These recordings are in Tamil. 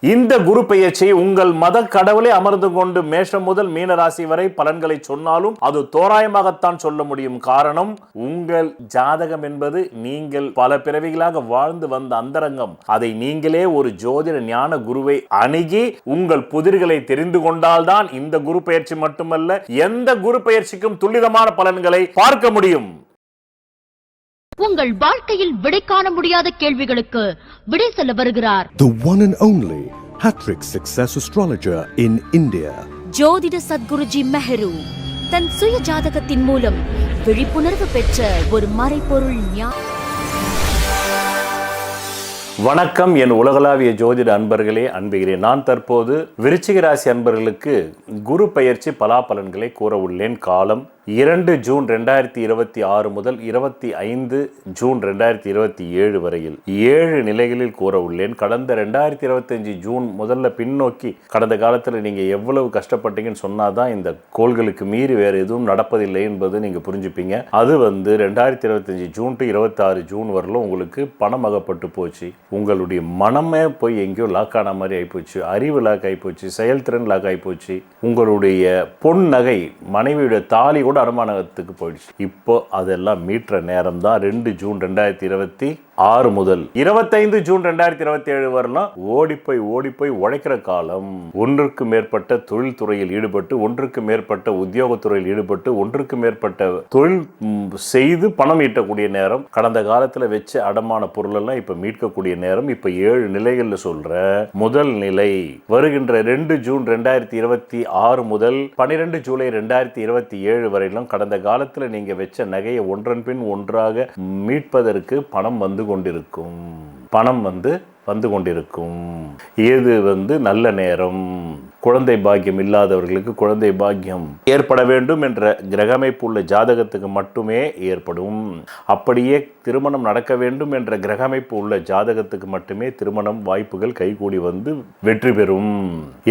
இந்த குரு பெயர்ச்சி உங்கள் மத கடவுளை அமர்ந்து கொண்டு மேஷம் முதல் மீனராசி வரை பலன்களை சொன்னாலும் அது தோராயமாகத்தான் சொல்ல முடியும். காரணம், உங்கள் ஜாதகம் என்பது நீங்கள் பல பிறவிகளாக வாழ்ந்து வந்த அந்தரங்கம். அதை நீங்களே ஒரு ஜோதிட ஞான குருவை அணுகி உங்கள் புதிர்களை தெரிந்து கொண்டால்தான் இந்த குரு பெயர்ச்சி மட்டுமல்ல, எந்த குரு பெயர்ச்சிக்கும் துல்லிதமான பலன்களை பார்க்க முடியும். உங்கள் வாழ்க்கையில் விடை காண முடியாத கேள்விகளுக்கு விடை சொல்ல வருகிறார் The one and only Hattrick Success Astrologer in India. ஜோதிட சத்குருஜி மெஹரு தன் சுய ஜாதகத்தின் மூலம் விழிப்புணர்வு பெற்ற ஒரு மறைபொருள் வணக்கம் என் உலகளாவிய ஜோதிட அன்பர்களே, அன்புகிறேன். நான் தற்போது விருச்சிக ராசி அன்பர்களுக்கு குரு பெயர்ச்சி பலாபலன்களை கூற உள்ளேன். காலம் 2 ஜூன் 2026 முதல் 25 ஜூன் 2027 வரையில் 7 நிலைகளில் கூற உள்ளேன். கடந்த 2025 ஜூன் முதல்ல பின்னோக்கி கடந்த காலத்தில் நீங்கள் எவ்வளவு கஷ்டப்பட்டீங்கன்னு சொன்னாதான் இந்த கோள்களுக்கு மீறி வேறு எதுவும் நடப்பதில்லை என்பது நீங்கள் புரிஞ்சுப்பீங்க. அது 2025 ஜூன் டு 26 ஜூன் வரலும் உங்களுக்கு பணம் அகப்பட்டு போச்சு. உங்களுடைய மனமே போய் எங்கேயோ லாக் ஆன மாதிரி ஆகிப்போச்சு. அறிவு லாக் ஆகிப்போச்சு, செயல்திறன் லாக் ஆகிப்போச்சு. உங்களுடைய பொன் நகை, மனைவியுடைய தாலி கூட அனுமானத்துக்கு போயிடுச்சு. இப்போ அதெல்லாம் மீட்ற நேரம் தான் 2 ஜூன் 2026 முதல் 25 ஜூன் 2027 வரலாம். ஓடி போய் உழைக்கிற காலம். ஒன்றுக்கு மேற்பட்ட தொழில் துறையில் ஈடுபட்டு, ஒன்றுக்கு மேற்பட்ட உத்தியோகத்துறையில் ஈடுபட்டு, ஒன்றுக்கு மேற்பட்ட தொழில் செய்து பணம் ஈட்டக்கூடிய நேரம். கடந்த காலத்தில் வச்ச அடமான பொருள் எல்லாம் இப்ப மீட்கக்கூடிய நேரம். இப்ப 7 நிலைகள்ல சொல்ற முதல் நிலை வருகின்ற 2 ஜூன் 2026 முதல் 12 ஜூலை 2027 வரை கடந்த காலத்தில் நீங்க வச்ச நகையை ஒன்றன் பின் ஒன்றாக மீட்பதற்கு பணம் வந்து கொண்டிருக்கும். இது நல்ல நேரம். குழந்தை பாக்கியம் இல்லாதவர்களுக்கு குழந்தை பாக்கியம் ஏற்பட வேண்டும் என்ற கிரகமைப்பு உள்ள ஜாதகத்துக்கு மட்டுமே ஏற்படும். அப்படியே திருமணம் நடக்க வேண்டும் என்ற கிரகமைப்பு உள்ள ஜாதகத்துக்கு மட்டுமே திருமணம் வாய்ப்புகள் கைகூடி வந்து வெற்றி பெறும்.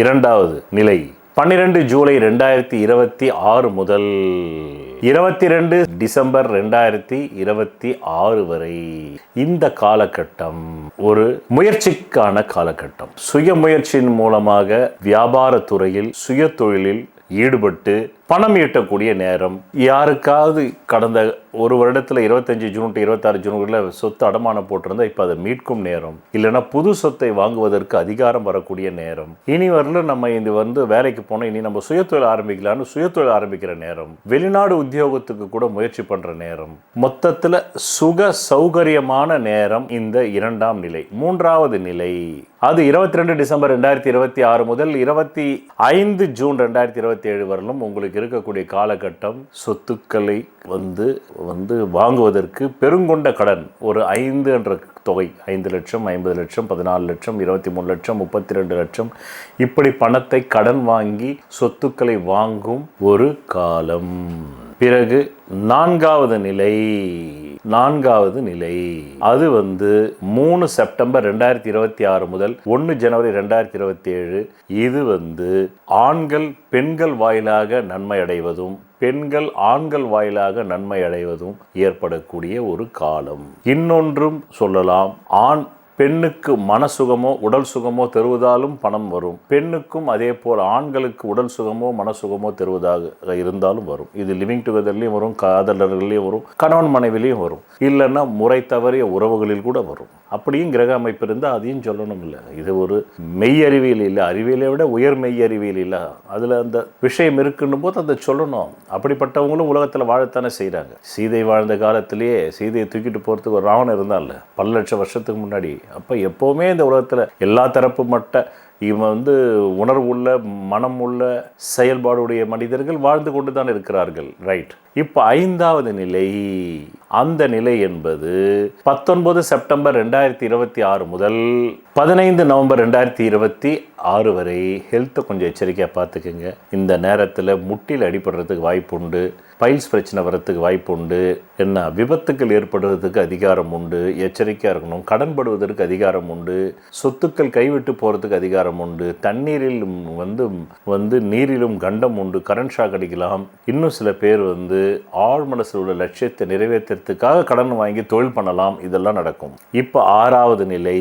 இரண்டாவது நிலை 12 ஜூலை 2026 முதல் 22 டிசம்பர் 2026 வரை இந்த காலகட்டம் ஒரு முயற்சிக்கான காலகட்டம். சுய முயற்சியின் மூலமாக வியாபார துறையில், சுய தொழிலில் ஈடுபட்டு பணம் ஈட்டக்கூடிய நேரம். யாருக்காவது கடந்த ஒரு வருடத்தில் 25 ஜூன் டு 26 ஜூன்ல சொத்து அடமானம் போட்டிருந்தா இப்போ அதை மீட்கும் நேரம். இல்லைன்னா புது சொத்தை வாங்குவதற்கு அதிகாரம் வரக்கூடிய நேரம். இனி வரலும் நம்ம இது வேலைக்கு போனால் இனி நம்ம சுயதொழில் ஆரம்பிக்கலான்னு சுயதொழில் ஆரம்பிக்கிற நேரம். வெளிநாடு உத்தியோகத்துக்கு கூட முயற்சி பண்ற நேரம். மொத்தத்தில் சுக சௌகரியமான நேரம் இந்த இரண்டாம் நிலை. மூன்றாவது நிலை அது 22 டிசம்பர் 2026 முதல் 25 ஜூன் 2027 வரலும் உங்களுக்கு இருக்கக்கூடிய காலகட்டம். சொத்துக்களை வாங்குவதற்கு பெருங்கொண்ட கடன் ஒரு 5 என்ற தொகை, 5 லட்சம், 50 லட்சம், 14 லட்சம், 23 லட்சம், 32 லட்சம், இப்படி பணத்தை கடன் வாங்கி சொத்துக்களை வாங்கும் ஒரு காலம். பிறகு நான்காவது நிலை அது 3 செப்டம்பர் 2026 முதல் 1 ஜனவரி 2027. இது ஆண்கள் பெண்கள் வாயிலாக நன்மை அடைவதும், பெண்கள் ஆண்கள் வாயிலாக நன்மை அடைவதும் ஏற்படக்கூடிய ஒரு காலம். இன்னொன்றும் சொல்லலாம், ஆண் பெண்ணுக்கு மனசுகமோ உடல் சுகமோ தருவதாலும் பணம் வரும். பெண்ணுக்கும் அதே போல் ஆண்களுக்கு உடல் சுகமோ மனசுகமோ தருவதாக இருந்தாலும் வரும். இது லிவிங் டுகெதர்லையும் வரும், காதலர்களையும் வரும், கணவன் மனைவிலையும் வரும், இல்லைன்னா முறை தவறிய உறவுகளில் கூட வரும். அப்படியும் கிரக அமைப்பு இருந்தால் அதையும் சொல்லணும். இல்லை, இது ஒரு மெய் அறிவியல் இல்லை, அறிவியலை விட உயர் மெய் அறிவியல் இல்லை. அதில் அந்த விஷயம் இருக்குன்னும் போது அதை சொல்லணும். அப்படிப்பட்டவங்களும் உலகத்தில் வாழத்தானே செய்கிறாங்க. சீதை வாழ்ந்த காலத்திலேயே சீதையை தூக்கிட்டு போகிறதுக்கு ஒரு ராவணன் இருந்தான்ல, பல லட்சம் வருஷத்துக்கு முன்னாடி. அப்போ எப்போவுமே இந்த உலகத்தில் எல்லா தரப்பு மட்ட இவன் உணர்வு உள்ள, மனம் உள்ள, செயல்பாடுடைய மனிதர்கள் வாழ்ந்து கொண்டு தான் இருக்கிறார்கள். ரைட். இப்போ ஐந்தாவது நிலை, அந்த நிலை என்பது 19 செப்டம்பர் 2026 முதல் 15 நவம்பர் 2026 வரை. ஹெல்த்தை கொஞ்சம் எச்சரிக்கையாக பார்த்துக்குங்க. இந்த நேரத்தில் முட்டில் அடிபடுறதுக்கு வாய்ப்பு உண்டு, பைல்ஸ் பிரச்சனை வர்றதுக்கு வாய்ப்பு உண்டு, விபத்துக்கள் ஏற்படுவதற்கு அதிகாரம் உண்டு. எச்சரிக்கையாக இருக்கணும். கடன்படுவதற்கு அதிகாரம் உண்டு, சொத்துக்கள் கைவிட்டு போகிறதுக்கு அதிகாரம் அபாயம் உண்டு, தண்ணீரில் வந்து நீரிலும் கண்டம் உண்டு, கரண்ட் ஷாக் அடிக்கலாம். இன்னும் சில பேர் வந்து ஆழ் மனசில் உள்ள லட்சியத்தை நிறைவேற்றுறதுக்காக கடன் வாங்கி தொழில் பண்ணலாம். இதெல்லாம் நடக்கும். இப்போ 6வது நிலை,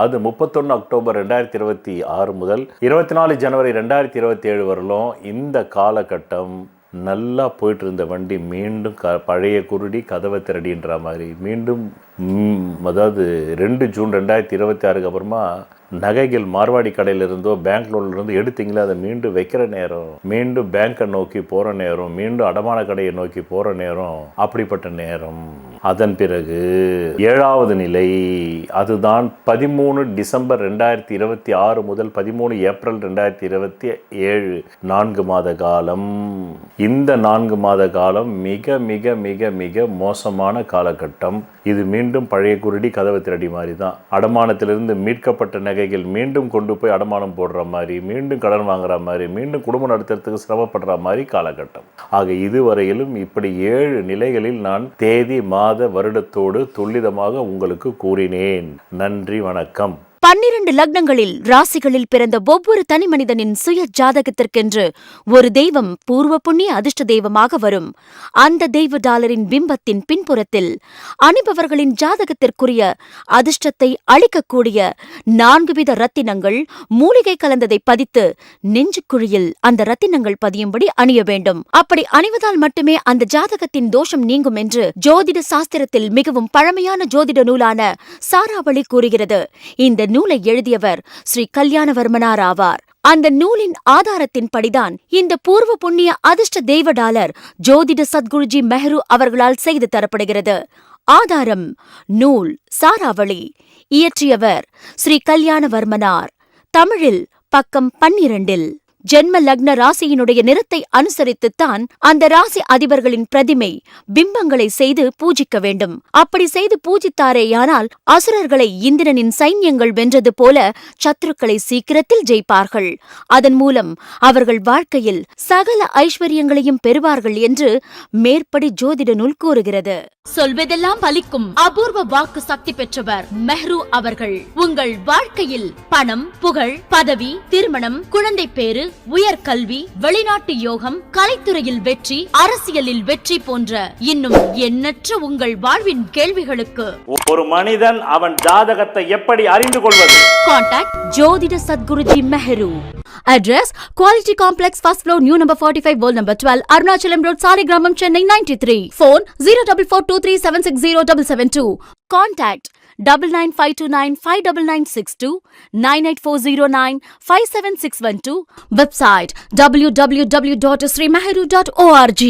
அது 31 அக்டோபர் 2026 முதல் 24 ஜனவரி 2027 வரலும். இந்த காலகட்டம் நல்லா போயிட்டு இருந்த வண்டி மீண்டும் பழைய குருடி கதவை திரடின்ற மாதிரி மீண்டும், அதாவது 2 ஜூன் 2026க்கு அப்புறமா நகைகள் மார்வாடி கடையில் இருந்தோ பேங்க் லோன்ல இருந்து எடுத்தீங்களா, அதை மீண்டும் வைக்கிற நேரம், மீண்டும் பேங்கை நோக்கி போகிற நேரம், மீண்டும் அடமான கடையை நோக்கி போகிற நேரம், அப்படிப்பட்ட நேரம். அதன் பிறகு 7வது நிலை, அதுதான் 13 டிசம்பர் 2026 முதல் 13 ஏப்ரல் 2027, 4 மாத காலம். இந்த 4 மாத காலம் மிக மிக மிக மிக மோசமான காலகட்டம். இது மீண்டும் பழைய குருடி கதவை திரடி மாதிரி தான். அடமானத்திலிருந்து மீட்கப்பட்ட நகைகள் மீண்டும் கொண்டு போய் அடமானம் போடுற மாதிரி, மீண்டும் கடன் வாங்குற மாதிரி, மீண்டும் குடும்பம் நடத்துறதுக்கு சிரமப்படுற மாதிரி காலகட்டம். ஆக இதுவரையிலும் இப்படி 7 நிலைகளில் நான் தேதி மாத வருடத்தோடு துல்லிதமாக உங்களுக்கு கூறினேன். நன்றி, வணக்கம். 12 லக்னங்களில் ராசிகளில் பிறந்த ஒவ்வொரு தனி மனிதனின் சுய ஜாதகத்திற்கென்று ஒரு தெய்வம் பூர்வ புண்ணிய அதிர்ஷ்ட தெய்வமாக வரும். அந்த தெய்வ டாலரின் பிம்பத்தின் பின்புறத்தில் அணிபவர்களின் ஜாதகத்திற்குரிய அதிர்ஷ்டத்தை அளிக்கக்கூடிய 4 வித ரத்தினங்கள் மூலிகை கலந்ததை பதித்து நெஞ்சுக்குழியில் அந்த ரத்தினங்கள் பதியும்படி அணிய வேண்டும். அப்படி அணிவதால் மட்டுமே அந்த ஜாதகத்தின் தோஷம் நீங்கும் என்று ஜோதிட சாஸ்திரத்தில் மிகவும் பழமையான ஜோதிட நூலான சாராவளி கூறுகிறது. இந்த நூலை எழுதியவர் ஸ்ரீ கல்யாணவர்மனார் ஆவார். அந்த நூலின் ஆதாரத்தின்படிதான் இந்த பூர்வ புண்ணிய அதிர்ஷ்ட தெய்வ டாலர் ஜோதிட சத்குருஜி மெஹரு அவர்களால் செய்து தரப்படுகிறது. ஆதாரம் நூல் சாராவளி. இயற்றியவர் ஸ்ரீ கல்யாணவர்மனார். தமிழில் பக்கம் 12. ஜென்ம லக்ன ராசியினுடைய நிறத்தை அனுசரித்துத்தான் அந்த ராசி அதிபர்களின் பிரதிமை பிம்பங்களை செய்து பூஜிக்க வேண்டும். அப்படி செய்து பூஜித்தாரேயானால் அசுரர்களை இந்திரனின் சைன்யங்கள் வென்றது போல சத்துருக்களை சீக்கிரத்தில் ஜெயிப்பார்கள். அதன் மூலம் அவர்கள் வாழ்க்கையில் சகல ஐஸ்வர்யங்களையும் பெறுவார்கள் என்று மேற்படி ஜோதிட நூல் கூறுகிறது. சொல்வதெல்லாம் பலிக்கும் அபூர்வ வாக்கு சக்தி பெற்றவர் மெஹ்ரு அவர்கள். உங்கள் வாழ்க்கையில் பணம், புகழ், பதவி, திருமணம், குழந்தை பேறு, உயர்கல்வி, வெளிநாட்டு யோகம், கலைத்துறையில் வெற்றி, அரசியலில் வெற்றி போன்ற இன்னும் எண்ணற்ற உங்கள் வாழ்வின் கேள்விகளுக்கு ஒரு மனிதன் அவன் ஜாதகத்தை எப்படி அறிந்து கொள்வது? கான்டாக்ட் ஜோதிட Sadguruji Mehru. Address Quality Complex, first floor, new number 45, wall number 12, Arunachalam Road, Saligramam, Chennai 93. Phone 0442376072. Contact 9952959962, 98409 57612. Website www.srimeheru.org.